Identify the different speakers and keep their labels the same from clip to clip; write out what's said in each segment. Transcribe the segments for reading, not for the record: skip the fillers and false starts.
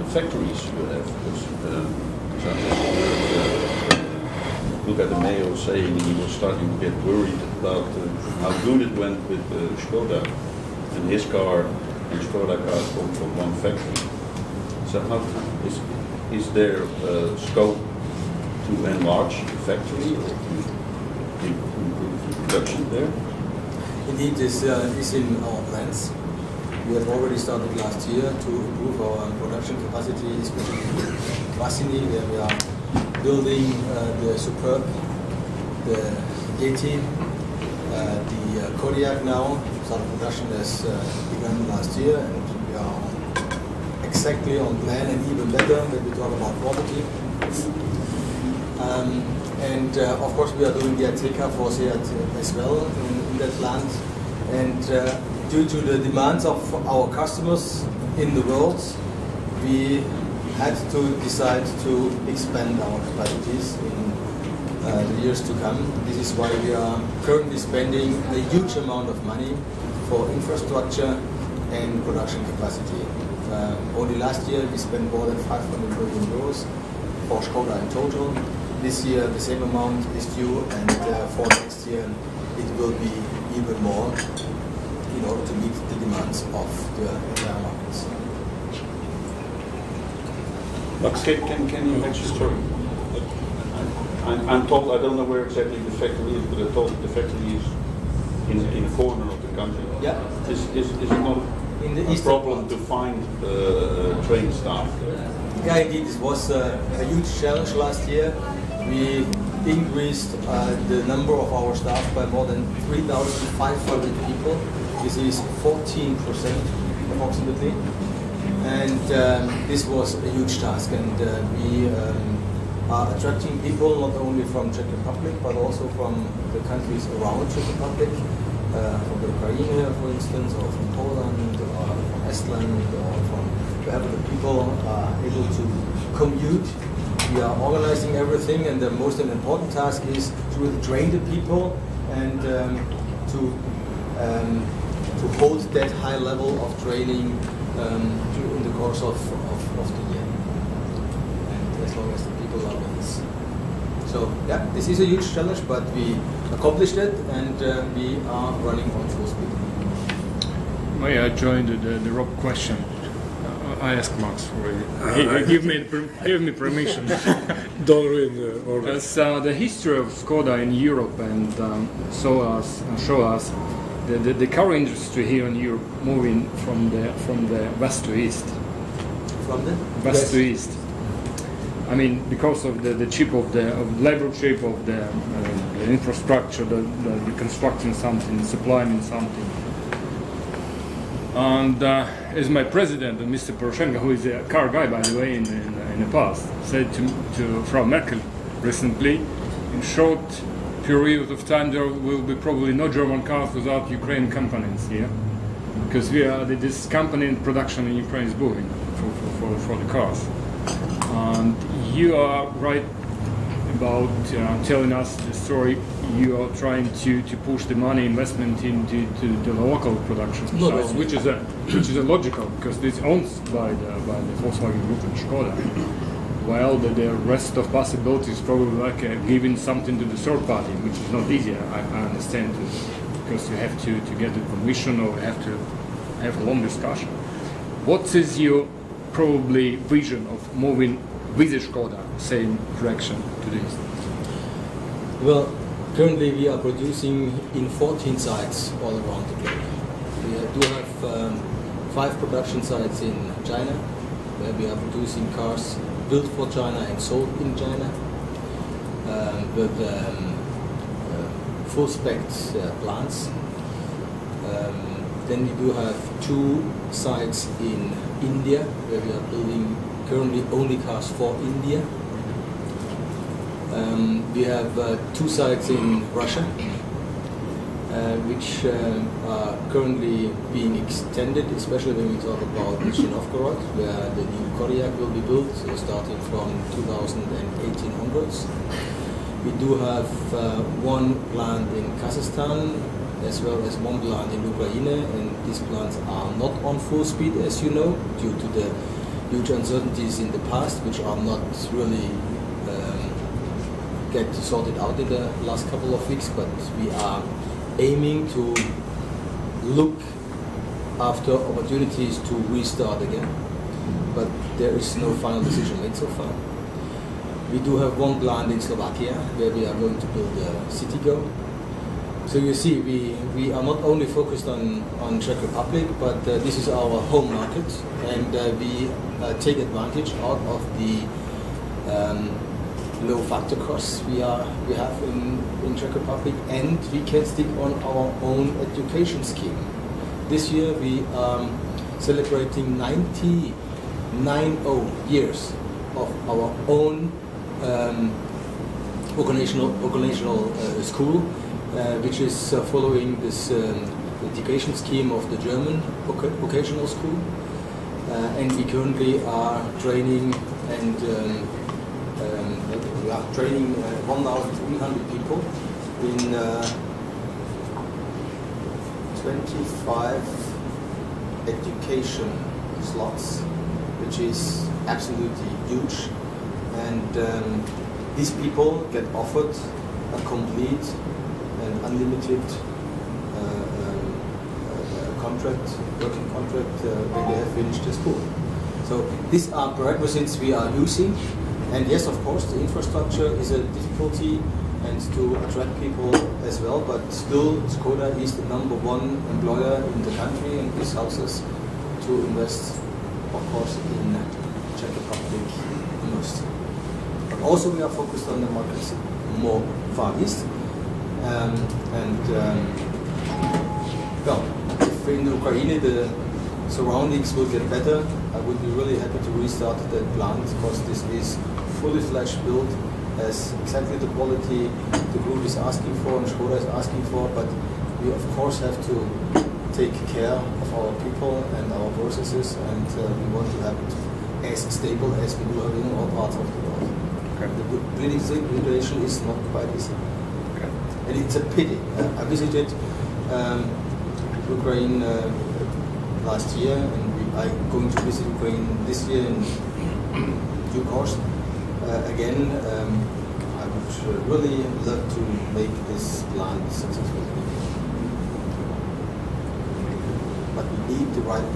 Speaker 1: factories you have? Because so I just look at the mail saying he was starting to get worried about how good it went with Skoda, and his car and Skoda cars come from one factory. So how is there scope to enlarge the factory or to improve the production there?
Speaker 2: Indeed, this is in our plans. We have already started last year to improve our production capacity, especially in Vassini, where we are building the Superb, the Yeti, the Kodiaq now. Some production has begun last year, and we are exactly on plan and even better when we talk about quality. And of course we are doing the Ateca for Seat as well in that plant. And due to the demands of our customers in the world, we had to decide to expand our capacities in the years to come. This is why we are currently spending a huge amount of money for infrastructure and production capacity. Only last year we spent more than 500 million euros for Skoda in total. This year the same amount is due, and for next year it will be even more in order to meet the demands of the entire markets.
Speaker 1: But can you mention, sorry, I'm told, I don't know where exactly the factory is, but I'm told the factory is in a corner of the country.
Speaker 2: Yeah.
Speaker 1: Is it not
Speaker 2: in the
Speaker 1: a problem to find trained staff?
Speaker 2: Yeah, indeed, this was a huge challenge last year. We increased the number of our staff by more than 3,500 people. This is 14% approximately. And this was a huge task, and we are attracting people not only from Czech Republic but also from the countries around Czech Republic, from the Ukraine, for instance, or from Poland, or from Estland, or from wherever the people are able to commute. We are organizing everything, and the most important task is to really train the people and to hold that high level of training in the course of the year, and as long as the people are with us. So yeah, this is a huge challenge, but we accomplished it, and we are running on full speed.
Speaker 3: May I join the Rob question? I asked Max already. He gave me permission.
Speaker 4: Don't read the order.
Speaker 3: As the history of Skoda in Europe and show us the car industry here in Europe moving from the west to east.
Speaker 2: From the
Speaker 3: west to east. I mean, because of the chip of the labor chip of the infrastructure, the constructing something, supplying something. And as my president, Mr. Poroshenko, who is a car guy by the way in the past, said to Frau Merkel recently, in short period of time there will be probably no German cars without Ukrainian companies here, because this company in production in Ukraine is booming for the cars. And you are right about telling us the story. You are trying to push the money investment into the local production sites, which is a logical, because this owned by the Volkswagen Group and Skoda. While the rest of possibilities probably like giving something to the third party, which is not easy. I understand, because you have to get the permission or have to have a long discussion. What is your probably vision of moving with the Skoda same direction to this?
Speaker 2: Well, currently we are producing in 14 sites all around the globe. We do have 5 production sites in China, where we are producing cars built for China and sold in China, with full spec plants. Then we do have 2 sites in India, where we are building currently only cars for India. We have 2 sites in Russia, which are currently being extended, especially when we talk about Novgorod, where the new Kodiaq will be built, starting from 2018 onwards. We do have 1 plant in Kazakhstan, as well as 1 plant in Ukraine, and these plants are not on full speed, as you know, due to the huge uncertainties in the past, which are not really get sorted out in the last couple of weeks, but we are aiming to look after opportunities to restart again. But there is no final decision made so far. We do have one plant in Slovakia where we are going to build a CityGo. So you see, we are not only focused on Czech Republic, but this is our home market, and we take advantage out of the low factor costs we have in Czech Republic, and we can stick on our own education scheme. This year we are celebrating 90 years of our own vocational school, which is following this education scheme of the German vocational school, and we currently are training and we are training 1,300 people in 25 education slots, which is absolutely huge, and these people get offered a complete and unlimited working contract when they have finished the school. So these are prerequisites we are using, and yes, of course, the infrastructure is a difficulty and to attract people as well, but still Skoda is the #1 employer in the country, and this helps us to invest, of course, in Czech Republic most. But also we are focused on the markets more far east, well, if in Ukraine the surroundings will get better, I would be really happy to restart that plant, because this is fully fledged built, has exactly the quality the group is asking for and Skoda is asking for, but we of course have to take care of our people and our processes, and we want to have it as stable as we do have in all parts of the world.
Speaker 3: Okay.
Speaker 2: The building situation is not quite easy.
Speaker 3: Okay.
Speaker 2: And it's a pity. I visited Ukraine last year, and I'm going to visit Ukraine this year in due course. Again, I would really love to make this plant successful. But we need the right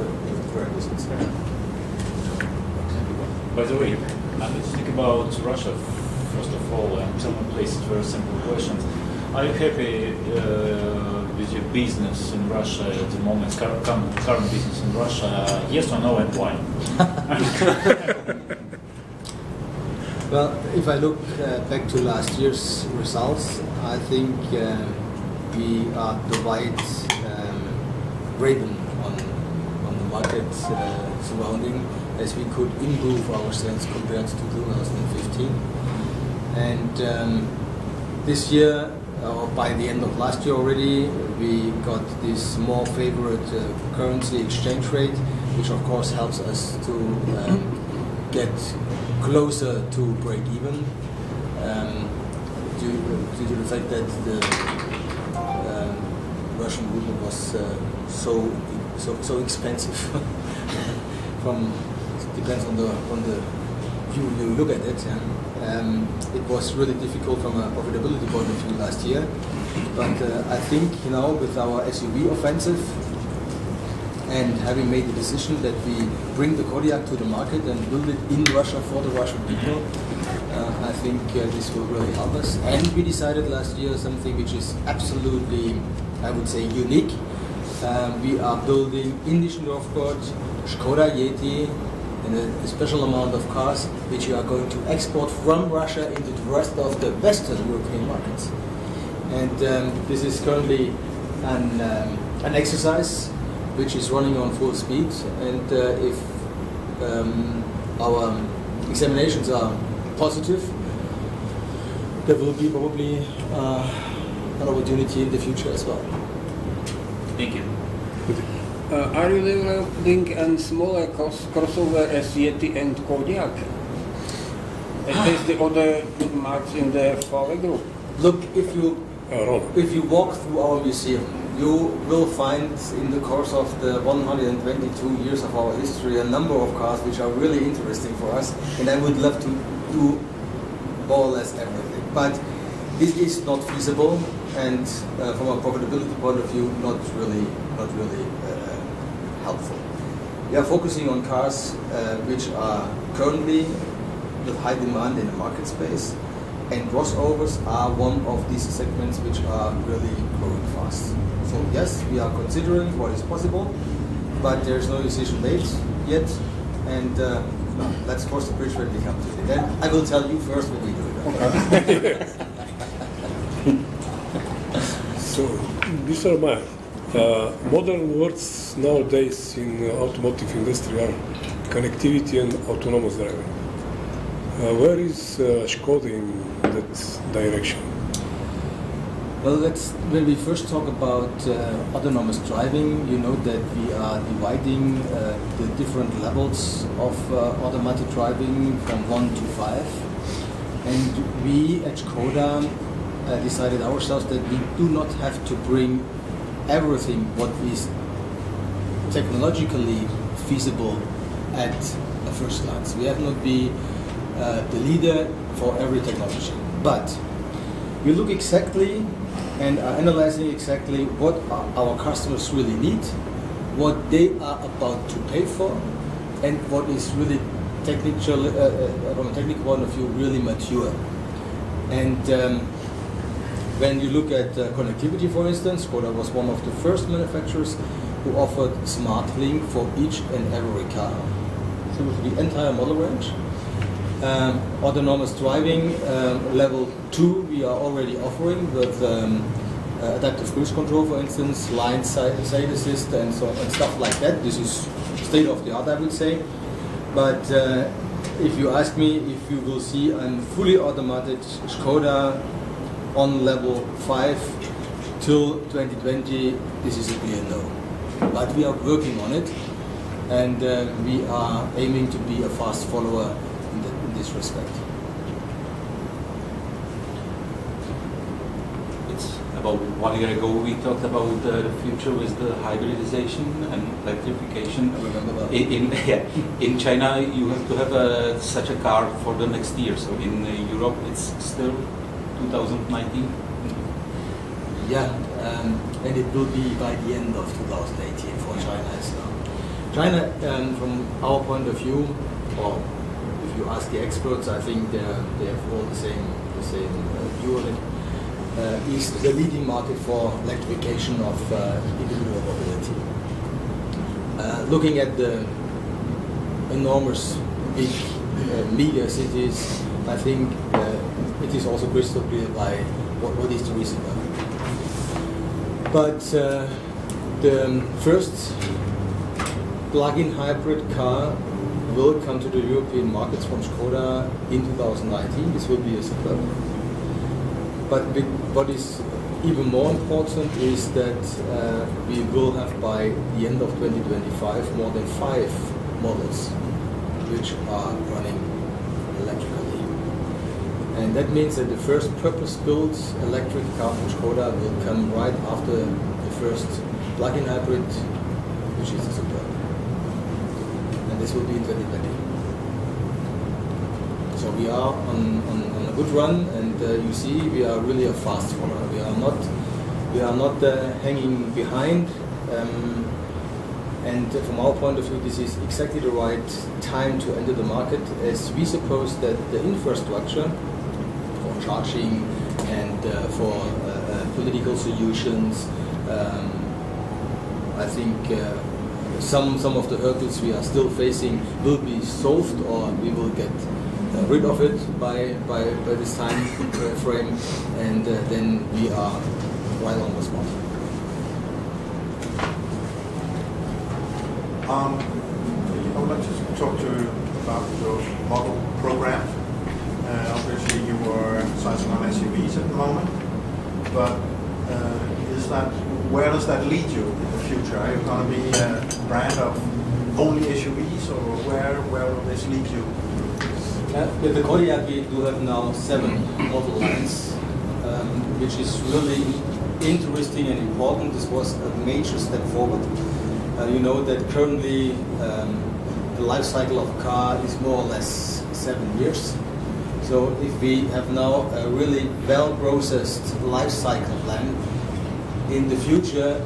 Speaker 2: prerequisites.
Speaker 5: By the way, let's think about Russia first of all, and tell me please very simple questions. Are you happy with your business in Russia at the moment, current business in Russia? Yes or no, and why?
Speaker 2: Well, if I look back to last year's results, I think we are the right raven on the market surrounding, as we could improve our sales compared to 2015. And this year, or by the end of last year already, we got this more favorite currency exchange rate, which of course helps us to get closer to break even, due to the fact that the Russian ruble was so expensive. Depends on the view you look at it. It was really difficult from a profitability point of view last year, but I think with our SUV offensive, and having made the decision that we bring the Kodiaq to the market and build it in Russia for the Russian people, I think this will really help us. And we decided last year something which is absolutely, I would say, unique. We are building in Nischendorf-Gott Skoda Yeti and a special amount of cars which we are going to export from Russia into the rest of the Western European markets. And this is currently an exercise which is running on full speed, and if our examinations are positive, there will be probably an opportunity in the future as well.
Speaker 5: Thank you.
Speaker 6: Are you developing a smaller crossover as Yeti and Kodiaq? As the other marks in the Volvo group?
Speaker 2: Look, if you walk through our museum, you will find in the course of the 122 years of our history a number of cars which are really interesting for us, and I would love to do more or less everything. But this is not feasible, and from a profitability point of view, not really helpful. We are focusing on cars which are currently with high demand in the market space, and crossovers are one of these segments which are really growing fast. So yes, we are considering what is possible, but there is no decision made yet, and let's cross the bridge when we come to it. Then I will tell you first when we do it. Okay?
Speaker 4: So, Mr. Mayer, modern words nowadays in automotive industry are connectivity and autonomous driving. Where is Skoda in that direction?
Speaker 2: Well, when we first talk about autonomous driving, you know that we are dividing the different levels of automatic driving from 1 to 5. And we at Skoda decided ourselves that we do not have to bring everything what is technologically feasible at a first glance. We have not be the leader for every technology, but we look exactly and are analyzing exactly what our customers really need, what they are about to pay for, and what is really technical, from a technical point of view, really mature. And when you look at connectivity, for instance, Skoda was one of the first manufacturers who offered SmartLink for each and every car through the entire model range. Autonomous driving level 2 we are already offering with adaptive cruise control, for instance, line side assist and so and stuff like that. This is state of the art, I would say. But if you ask me if you will see a fully automatic Skoda on level 5 till 2020, this is a clear no. But we are working on it, and we are aiming to be a fast follower in this respect.
Speaker 7: It's about 1 year ago we talked about the future with the hybridization and electrification.
Speaker 2: I remember that.
Speaker 7: In China you have to have such a car for the next year, so in Europe it's still 2019.
Speaker 2: Yeah, and it will be by the end of 2018 for China as well. China, from our point of view, or if you ask the experts, I think they have all the same view on it, is the leading market for electrification of individual mobility. Looking at the enormous big mega cities, I think it is also crystal clear by what is the reason why. But the first plug-in hybrid car will come to the European markets from Skoda in 2019. This will be a Superb. But what is even more important is that we will have by the end of 2025 more than 5 models which are running electrically. And that means that the first purpose-built electric car from Skoda will come right after the first plug-in hybrid, which is the Superb. And this will be in 2020. So we are on a good run, and you see we are really a fast follower. We are not hanging behind. And from our point of view, this is exactly the right time to enter the market, as we suppose that the infrastructure for charging and for political solutions, I think some of the hurdles we are still facing will be solved, or we will get rid of it by this time frame, and then we are right on the spot.
Speaker 8: I would like to talk to you about your model program. Obviously, you are emphasizing on SUVs at the moment, but where does that lead you in the future? Are you going to be a brand of only SUVs, or where will this lead you?
Speaker 2: With the Kodiaq, we do have now 7 model lines, which is really interesting and important. This was a major step forward. You know that currently the life cycle of a car is more or less 7 years. So if we have now a really well-processed life cycle plan, in the future,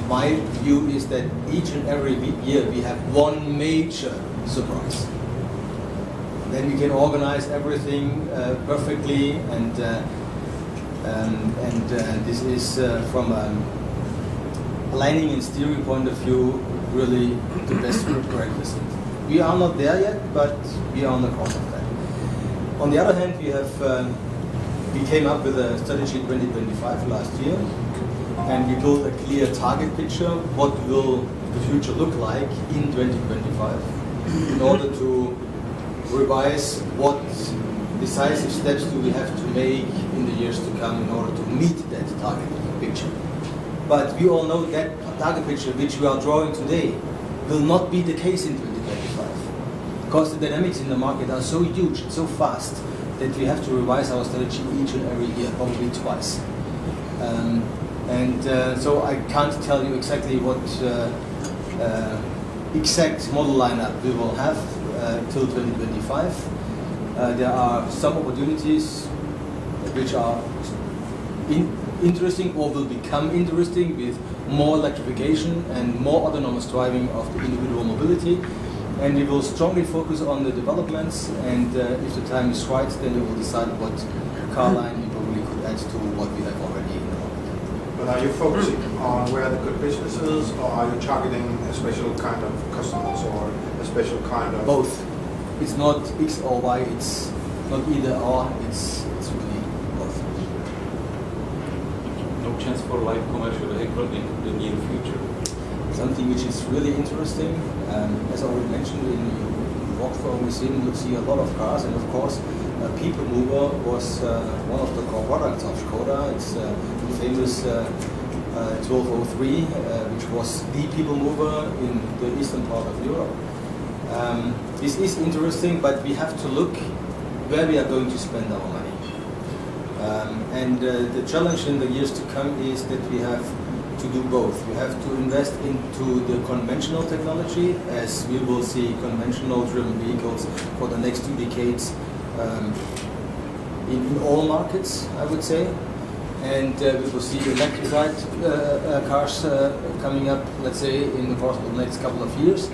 Speaker 2: my view is that each and every year we have one major surprise. Then we can organize everything perfectly, and this is from a lighting and steering point of view really the best prerequisite. We are not there yet, but we are on the course of that. On the other hand, we came up with a strategy 2025 last year, and we built a clear target picture. What will the future look like in 2025 in order to revise what decisive steps do we have to make in the years to come in order to meet that target picture. But we all know that target picture which we are drawing today will not be the case in 2025, because the dynamics in the market are so huge, so fast, that we have to revise our strategy each and every year, probably twice. So I can't tell you exactly what exact model lineup we will have till 2025. There are some opportunities which are interesting or will become interesting with more electrification and more autonomous driving of the individual mobility. And we will strongly focus on the developments, and if the time is right, then we will decide what car line we probably could add to what we have already in the market.
Speaker 8: But are you focusing on where the good business is, or are you targeting a special kind of customers or a special kind of...
Speaker 2: Both. It's not X or Y, it's not either or, it's really both.
Speaker 7: No chance for light commercial vehicle in the near future?
Speaker 2: Something which is really interesting, as I already mentioned, when you walk through our museum, you'll see a lot of cars, and of course, People Mover was one of the core products of Skoda. It's the famous 1203, which was the People Mover in the eastern part of Europe. This is interesting, but we have to look where we are going to spend our money. The challenge in the years to come is that we have to do both. We have to invest into the conventional technology, as we will see conventional driven vehicles for the next 2 decades in all markets, I would say. And we will see electrified cars coming up, let's say, in the course of the next couple of years.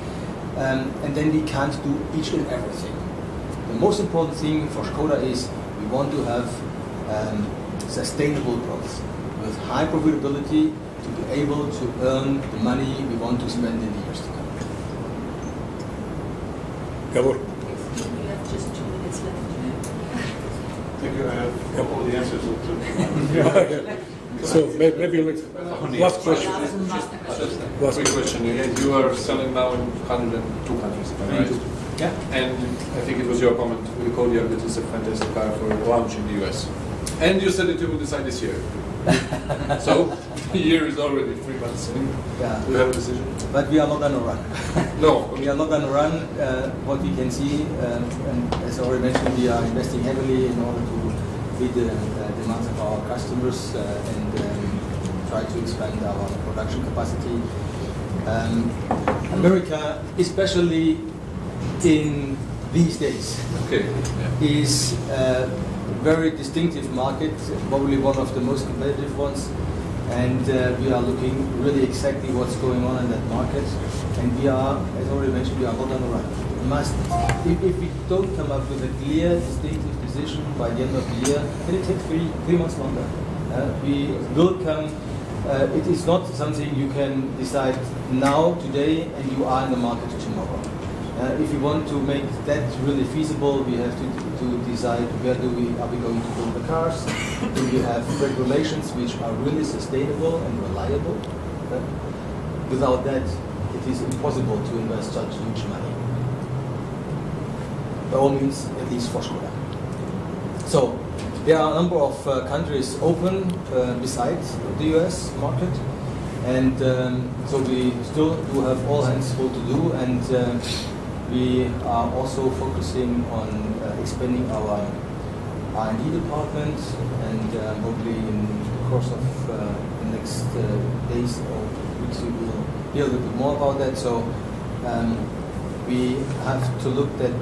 Speaker 2: And then we can't do each and everything. The most important thing for Skoda is we want to have sustainable growth with high profitability to be able to earn the money we want to spend in the years to come.
Speaker 4: Gabor.
Speaker 9: We have just 2 minutes left.
Speaker 8: Thank you. I have all the answers to
Speaker 4: So maybe last question.
Speaker 10: Last quick question. You are selling now in 102 countries, am I right?
Speaker 2: Yeah.
Speaker 10: And I think it was your comment with the Kodiaq that it's a fantastic car for launch in the US. And you said that you will decide this year. So the year is already 3 months in.
Speaker 2: Yeah.
Speaker 10: Do you have a decision?
Speaker 2: But we are not on a run.
Speaker 10: No.
Speaker 2: We are not on a run. What we can see, and as I already mentioned, we are investing heavily in order to meet the demands of our customers and try to expand our production capacity. America, especially in these days, is a very distinctive market, probably one of the most competitive ones. And we are looking really exactly what's going on in that market. And we are, as already mentioned, we are not on the run. We must, if we don't come up with a clear, distinctive decision by the end of the year, then it takes three months longer. We will come. It is not something you can decide now, today, and you are in the market tomorrow. If you want to make that really feasible, we have to decide where are we going to build the cars? Do we have regulations which are really sustainable and reliable? Without that, it is impossible to invest such huge money. By all means, at least for Skoda. So, there are a number of countries open besides the US market, and so we still do have all hands full to do, and we are also focusing on expanding our R&D department, and probably in the course of the next days or weeks we will hear a little bit more about that. So we have to look at